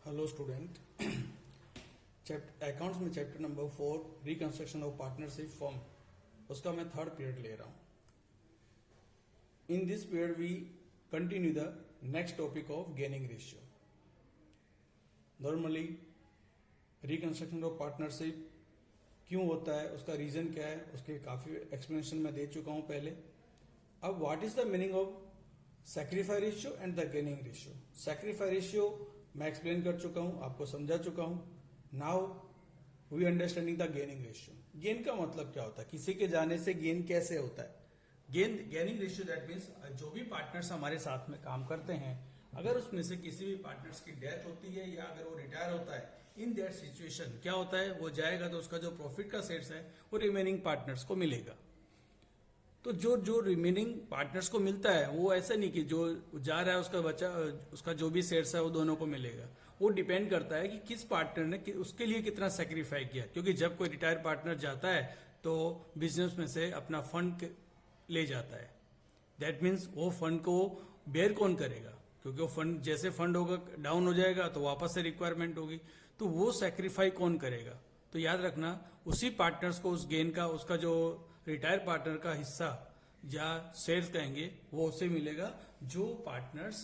Hello student. Accounts में chapter number 4 reconstruction of partnership form, उसका मैं थर्ड पीरियड ले रहा हूं। In this period we continue the next topic of gaining ratio. Normally reconstruction of partnership क्यों होता है, उसका रीजन क्या है, उसके काफी एक्सप्लेनेशन मैं दे चुका हूं पहले। अब what is the meaning of sacrifice ratio and the gaining ratio. Sacrifice ratio मैं एक्सप्लेन कर चुका हूं, आपको समझा चुका हूं। Now we understanding the gaining ratio. Gain का मतलब क्या होता है, किसी के जाने से गेन कैसे होता है। गेनिंग रेशियो दैट मीन्स जो भी पार्टनर्स हमारे साथ में काम करते हैं, अगर उसमें से किसी भी पार्टनर्स की डेथ होती है या अगर वो रिटायर होता है, इन दैट सिचुएशन क्या होता है, वो जाएगा तो उसका जो प्रॉफिट का शेयर है वो रिमेनिंग पार्टनर्स को मिलेगा। तो जो जो रिमेनिंग पार्टनर्स को मिलता है वो ऐसा नहीं कि जो जा रहा है उसका बचा, उसका जो भी शेयर्स है वो दोनों को मिलेगा। वो डिपेंड करता है कि किस पार्टनर ने उसके लिए कितना सेक्रीफाई किया। क्योंकि जब कोई रिटायर पार्टनर जाता है तो बिजनेस में से अपना फंड ले जाता है। दैट मीन्स वो फंड को बेयर कौन करेगा, क्योंकि वो फंड जैसे फंड होगा डाउन हो जाएगा तो वापस से रिक्वायरमेंट होगी, तो वो सेक्रीफाई कौन करेगा। तो याद रखना, उसी पार्टनर्स को उस गेन का, उसका जो रिटायर पार्टनर का हिस्सा या शेयर्स कहेंगे, वो उसे मिलेगा जो पार्टनर्स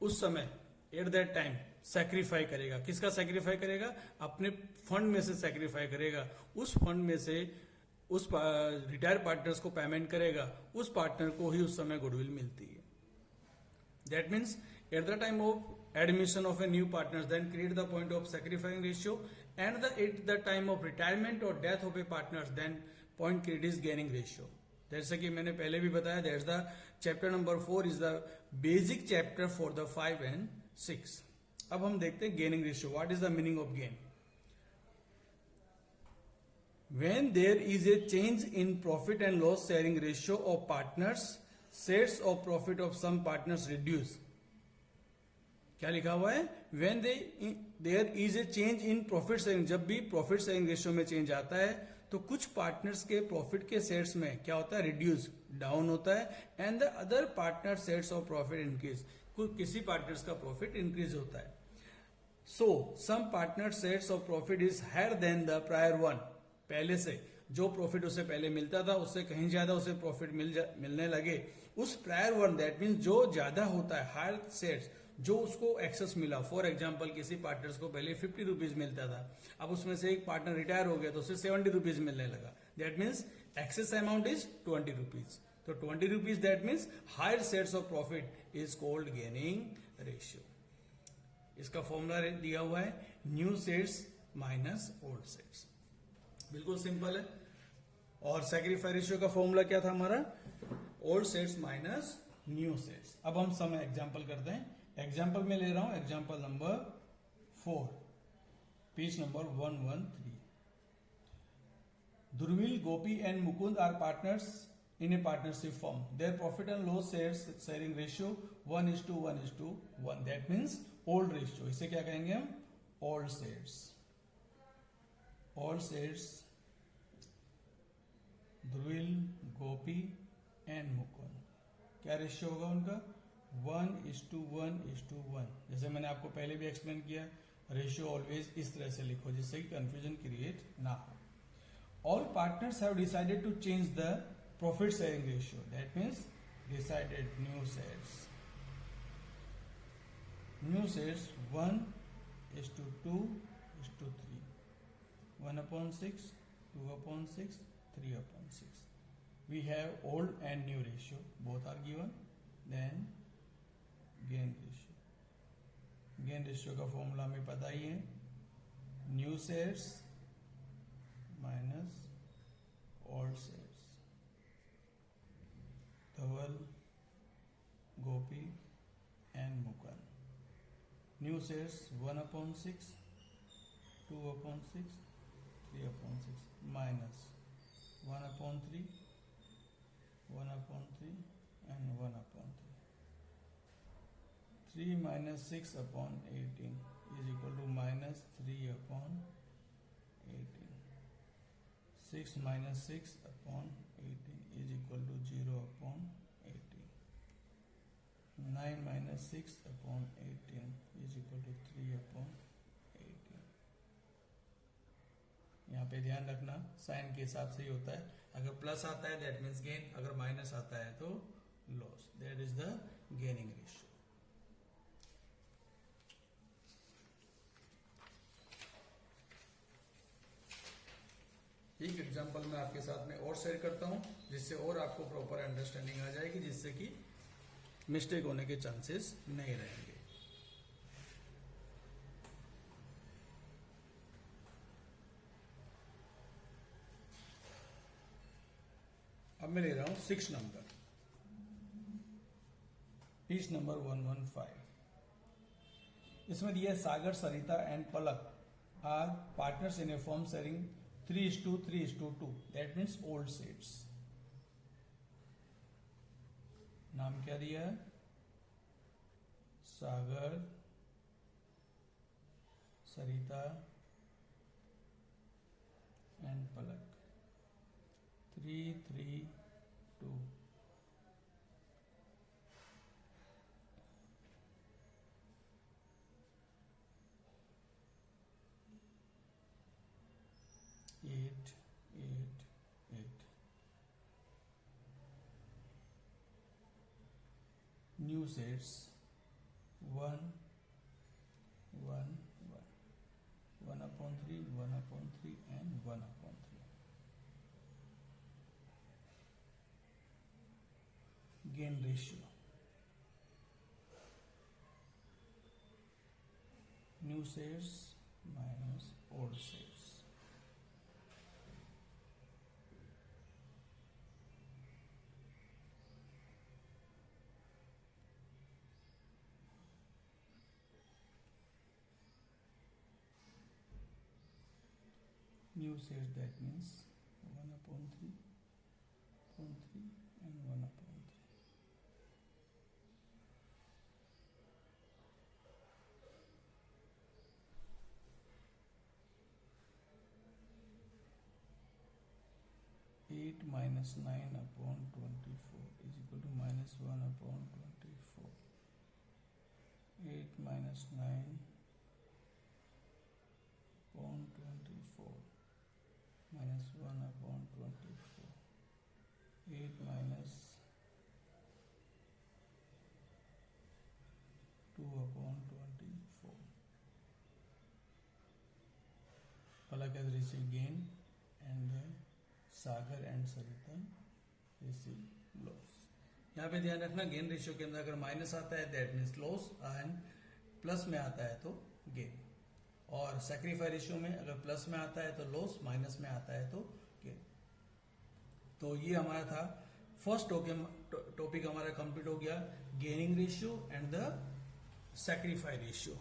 उस समय एट दैट टाइम सेक्रीफाई करेगा। किसका सेक्रीफाई करेगा, अपने फंड में से सेक्रीफाई करेगा। उस फंड में से उस रिटायर पार्टनर्स को पेमेंट करेगा, उस पार्टनर को ही उस समय गुडविल मिलती है। That means at the time of admission of a new partners, then create the point of sacrificing ratio, and at the time of retirement or death of a partners, then point create is gaining ratio. जैसे कि मैंने पहले भी बताया, that's the chapter number 4 is the basic chapter for the 5 and 6। अब हम देखते हैं gaining ratio. What is the meaning of gain. When there is a change in profit and loss sharing ratio of partners, shares of profit of some partners reduce। क्या लिखा हुआ है, when there is a change in profit sharing. जब भी profit sharing ratio में change आता है तो कुछ पार्टनर्स के प्रॉफिट के शेयर्स में क्या होता है, रिड्यूस, डाउन होता है। And the other partner shares of profit increase, किसी पार्टनर्स का प्रॉफिट इंक्रीज होता है। So some partner shares of profit is higher than the prior one. पहले से जो प्रॉफिट उसे पहले मिलता था उससे कहीं ज्यादा उसे प्रॉफिट मिलने लगे। उस प्रायर वन दैट मीन जो ज्यादा होता है, हायर शेयर्स जो उसको एक्सेस मिला। फॉर एग्जाम्पल, किसी पार्टनर्स को पहले 50 रुपीज मिलता था, अब उसमें से एक पार्टनर रिटायर हो गया तो उसे 70 रुपीज मिलने लगा। That means excess amount is 20 rupees. तो 20 rupees that means higher shares of profit is called gaining ratio. इसका फॉर्मूला दिया हुआ है, new shares minus old shares. बिल्कुल सिंपल है। और सैक्रिफाई रेशियो का फॉर्मूला क्या था हमारा, old shares minus new shares. अब हम समय एग्जांपल करते हैं। एग्जाम्पल में ले रहा हूं example number 4, page number 113। Durvil, Gopi and Mukund are partners in a partnership firm. Their profit and loss sharing ratio 1:1:1. That means old ratio. इसे क्या कहेंगे हम, old shares. Old shares, Durvil, Gopi and Mukund. क्या ratio होगा उनका, 1:1:1। जैसे मैंने आपको पहले भी एक्सप्लेन किया, रेशियो ऑलवेज इस तरह से लिखो जिससे कि कंफ्यूजन क्रिएट ना हो। All partners have decided to change the profit sharing ratio. That means decided new shares. New shares 1:2:3, 1/6, 2/6, 3/6। We have old and new ratio, both are given. Then gain ratio. Gain ratio का formula हमें पता ही है, new shares minus old shares. Dhaval, Gopi and Mukund. New shares 1/6, 2/6, 3/6 minus 1/3, 1/3 and 1/3। 3 minus 6/18 is equal to minus 3/18. 6 minus 6/18 is equal to 0/18. 9 minus 6/18 is equal to 3/18। यहाँ पे ध्यान रखना sign के हिसाब से ही होता है, अगर प्लस आता है दैट मीन्स गेन, अगर माइनस आता है तो loss, that is the gaining ratio. एक एग्जांपल मैं आपके साथ में और शेयर करता हूं जिससे और आपको प्रॉपर अंडरस्टैंडिंग आ जाएगी, जिससे कि मिस्टेक होने के चांसेस नहीं रहेंगे। अब मैं ले रहा हूं 6 नंबर, पीस नंबर 115। इसमें दिया Sagar, Sarita and Palak are partners in a firm sharing 3:3:2, that means old sets. नाम क्या दिया है? Sagar, Sarita and Palak, 3:3:2। At. New sets 1, 1, 1, 1/3, 1/3 and 1/3। Gain ratio, new sets minus old sets. New sets, that means 1/3 and 1/3. Eight minus 9/24 is equal to minus 1/24. 8 minus 9/24 minus 1/24. 8 minus 2/24. Palak has received gain and Sagar and Sarita receive loss. यहाँ पे ध्यान रखना gain ratio के अंदर अगर minus आता है that means loss and plus में आता है तो गेन, और सैक्रिफाई रेशियो में अगर प्लस में आता है तो लॉस, माइनस में आता है तो गेन। तो ये हमारा था फर्स्ट टॉपिक हमारा कंप्लीट हो गया, gaining ratio and the sacrifice ratio.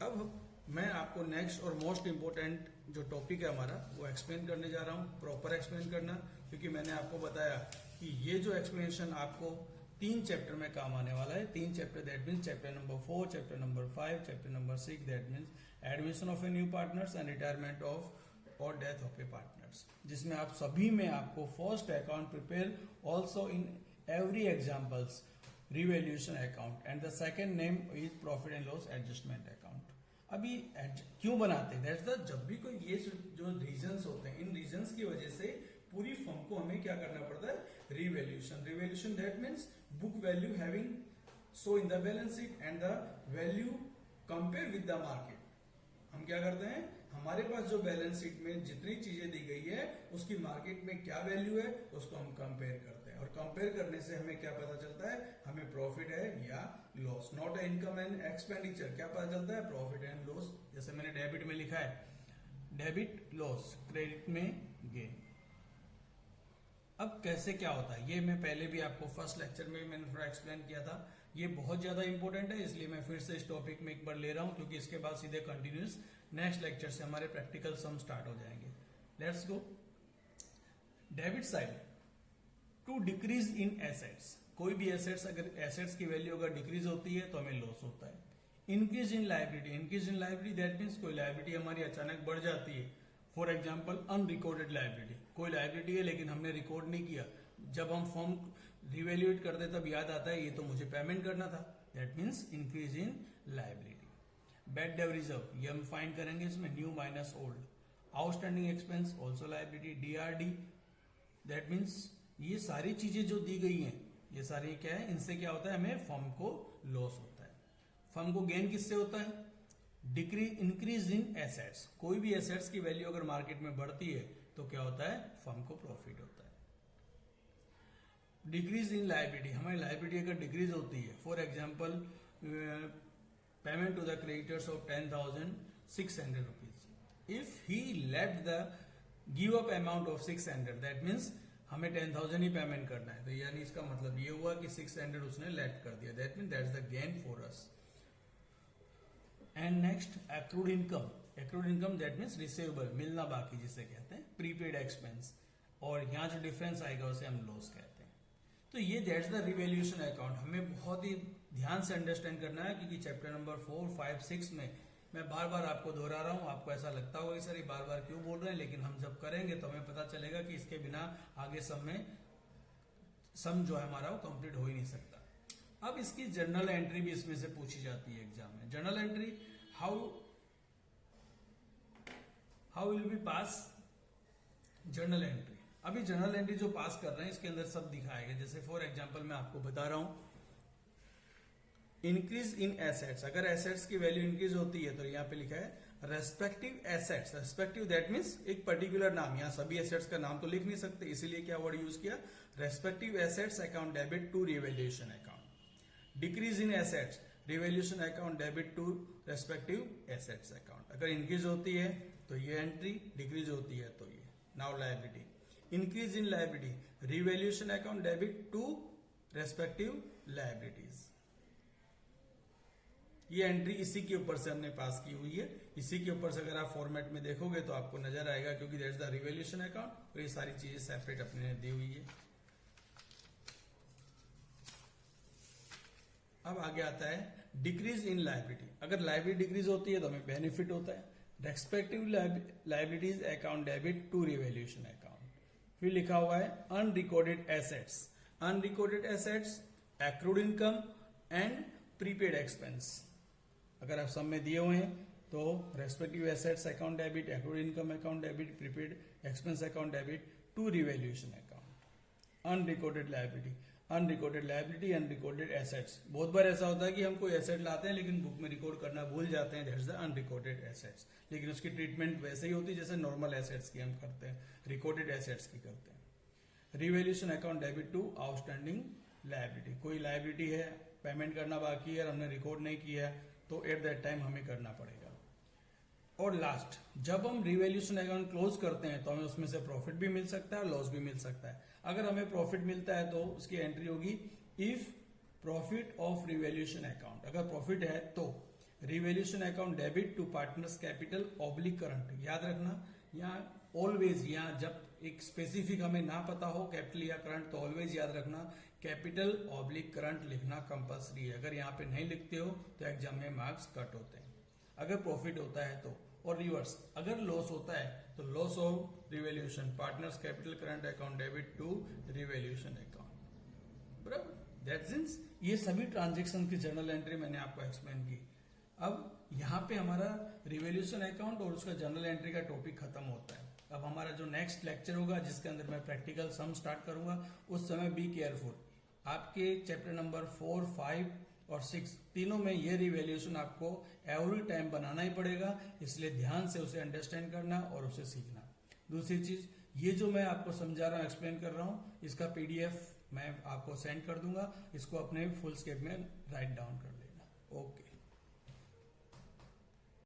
अब मैं आपको नेक्स्ट और मोस्ट इंपोर्टेंट जो टॉपिक है हमारा वो एक्सप्लेन करने जा रहा हूँ, प्रॉपर एक्सप्लेन करना, क्योंकि मैंने आपको बताया कि ये जो एक्सप्लेनेशन आपको 3 चैप्टर में काम आने वाला है। 3 chapter that means chapter number 4, chapter number 5, chapter number 6 that means admission of a new partners and retirement of और डेथ ऑफ ए पार्टनर्स, जिसमें आप सभी में आपको first account prepare also in every examples revaluation account and the second name is profit and loss adjustment account. अभी क्यों बनाते हैं, दैट्स द जब भी कोई ये जो रीजंस होते हैं, इन रीजंस की वजह से पूरी फर्म को हमें क्या करना पड़ता है, revaluation. Revaluation that means book value having so in the balance sheet and the value compare with the market. हम क्या करते हैं, हमारे पास जो बैलेंस शीट में जितनी चीजें दी गई है उसकी मार्केट में क्या वैल्यू है उसको हम कंपेयर करते हैं, और कंपेयर करने से हमें क्या पता चलता है, हमें प्रॉफिट है या loss, not income and expenditure. क्या पता चलता है, प्रॉफिट एंड लॉस। जैसे मैंने डेबिट में लिखा है डेबिट लॉस, क्रेडिट में गेन। अब कैसे क्या होता है ये मैं पहले भी आपको फर्स्ट लेक्चर में मैंने थोड़ा एक्सप्लेन किया था। ये बहुत ज्यादा इंपॉर्टेंट है, इसलिए मैं फिर से इस टॉपिक में एक बार ले रहा हूं, क्योंकि इसके बाद सीधे कंटिन्यूस नेक्स्ट लेक्चर से हमारे प्रैक्टिकल सम स्टार्ट हो जाएंगे। Let's go. Debit side, to decrease in assets, कोई भी एसेट्स, अगर एसेट्स की वैल्यू अगर डिक्रीज होती है तो हमें लॉस होता है। Increase in liability, increase in liability that means कोई लायबिलिटी हमारी अचानक बढ़ जाती है। फॉर एग्जाम्पल अनरिकॉर्डेड लायबिलिटी, कोई लायबिलिटी है लेकिन हमने रिकॉर्ड नहीं किया। जब हम फॉर्म रिवैल्यूएट करते तब याद आता है ये तो मुझे पेमेंट करना था, that means increase in liability. Bad debt reserve ये हम फाइंड करेंगे इसमें, new minus old. Outstanding expense also liability. DRD that means ये सारी चीजें जो दी गई हैं ये सारी क्या है, इनसे क्या होता है, हमें फर्म को लॉस होता है। फर्म को गेन किससे होता है, डिक्रीज इंक्रीज इन एसेट्स। कोई भी एसेट्स की वैल्यू अगर मार्केट में बढ़ती है तो क्या होता है, फर्म को प्रॉफिट होता है। डिक्रीज इन लाइबिलिटी, हमारी लाइबिलिटी अगर डिक्रीज होती है, for example payment to the creditors of 10,600 rupees, if he left the give up amount of 600, that means हमें 10,000 ही पेमेंट करना है, तो यानी इसका मतलब ये हुआ कि 600 उसने लेफ्ट कर दिया, that mean that's the gain for us. And next accrued income. Accrued income that means receivable, मिलना बाकी जिसे कहते हैं, प्रीपेड एक्सपेंस, और यहाँ जो डिफरेंस आएगा उसे हम लॉस कहते हैं। तो ये दैट्स द रिवैल्यूएशन अकाउंट। हमें बहुत ही ध्यान से अंडरस्टैंड करना है, क्योंकि चैप्टर नंबर 4, 5, 6 में मैं बार बार आपको दोहरा रहा हूं। आपको ऐसा लगता होगा कि सर ये बार बार क्यों बोल रहे हैं, लेकिन हम जब करेंगे तो हमें पता चलेगा कि इसके बिना आगे सम जो है हमारा वो कंप्लीट हो ही नहीं सकता। अब इसकी जर्नल एंट्री भी इसमें से पूछी जाती है एग्जाम में। Journal entry how will be pass journal entry. अभी जर्नल एंट्री जो पास कर रहे हैं इसके अंदर सब दिखाएगा। जैसे फॉर एग्जांपल मैं आपको बता रहा हूं, इंक्रीज इन एसेट्स, अगर एसेट्स की वैल्यू इंक्रीज होती है तो यहाँ पे लिखा है respective assets. Respective that means एक पर्टिकुलर नाम, यहाँ सभी एसेट्स का नाम तो लिख नहीं सकते, इसीलिए क्या वर्ड यूज किया, respective assets account debit to revaluation account. Decrease in assets, revaluation account debit to respective assets account. अगर इंक्रीज होती है तो ये एंट्री, डिक्रीज होती है तो ये। Now liability, increase in liability, revaluation account debit to respective liabilities. ये एंट्री इसी के ऊपर से हमने पास की हुई है। इसी के ऊपर से अगर आप फॉर्मेट में देखोगे तो आपको नजर आएगा, क्योंकि दैट्स द रिवैल्यूएशन अकाउंट और ये सारी चीजें सेपरेट अपने दी हुई है। अब आगे आता है डिक्रीज इन लायबिलिटी। अगर लायबिलिटी डिक्रीज होती है तो हमें बेनिफिट होता है, respective liabilities account debit to revaluation account. फिर लिखा हुआ है unrecorded assets. Unrecorded assets, accrued income and prepaid expense. अगर आप सब में दिए हुए हैं तो respective assets account debit, accrued income account debit, prepaid expense account debit to revaluation account. Unrecorded liability, unrecorded liability, unrecorded assets. बहुत बार ऐसा होता है कि हम कोई एसेट लाते हैं लेकिन बुक में रिकॉर्ड करना भूल जाते हैं, दैट्स द अनरिकॉर्डेड एसेट्स। लेकिन उसकी ट्रीटमेंट वैसे ही होती है जैसे नॉर्मल एसेट्स की हम करते हैं, रिकॉर्डेड एसेट्स की करते हैं। Revaluation account debit to outstanding liability. कोई लायबिलिटी है, पेमेंट करना बाकी है और हमने रिकॉर्ड नहीं किया है तो एट दैट टाइम हमें करना पड़ेगा। और लास्ट, जब हम रिवैल्यूएशन अकाउंट क्लोज करते हैं तो हमें उसमें से प्रॉफिट भी मिल सकता है, लॉस भी मिल सकता है। अगर हमें प्रॉफिट मिलता है तो उसकी एंट्री होगी if profit of revaluation account. अगर प्रॉफिट है तो revaluation account debit to partners capital oblique current. याद रखना यहाँ ऑलवेज, यहाँ जब एक स्पेसिफिक हमें ना पता हो कैपिटल या करंट तो ऑलवेज याद रखना कैपिटल ऑब्लिक करंट लिखना कंपल्सरी है। अगर यहाँ पे नहीं लिखते हो तो एग्जाम में मार्क्स कट होते हैं। अगर प्रॉफिट होता है तो, और रिवर्स अगर लॉस होता है तो loss of revaluation, partners capital current account debit to revaluation account. बराबर, दैट मींस ये सभी ट्रांजेक्शन की जर्नल एंट्री मैंने आपको एक्सप्लेन की। अब यहाँ पे हमारा रिवैल्यूएशन अकाउंट और उसका जर्नल एंट्री का टॉपिक खत्म होता है। अब हमारा जो नेक्स्ट लेक्चर होगा जिसके अंदर मैं प्रैक्टिकल सम स्टार्ट करूंगा, उस समय बी केयरफुल। आपके चैप्टर नंबर 4, 5 और 6 तीनों में ये रिवैल्यूएशन आपको एवरी टाइम बनाना ही पड़ेगा, इसलिए ध्यान से उसे अंडरस्टैंड करना और उसे सीखना। दूसरी चीज, ये जो मैं आपको समझा रहा हूँ, एक्सप्लेन कर रहा हूँ, इसका PDF मैं आपको सेंड कर दूंगा, इसको अपने फुल स्केप में राइट डाउन कर लेना। ओके।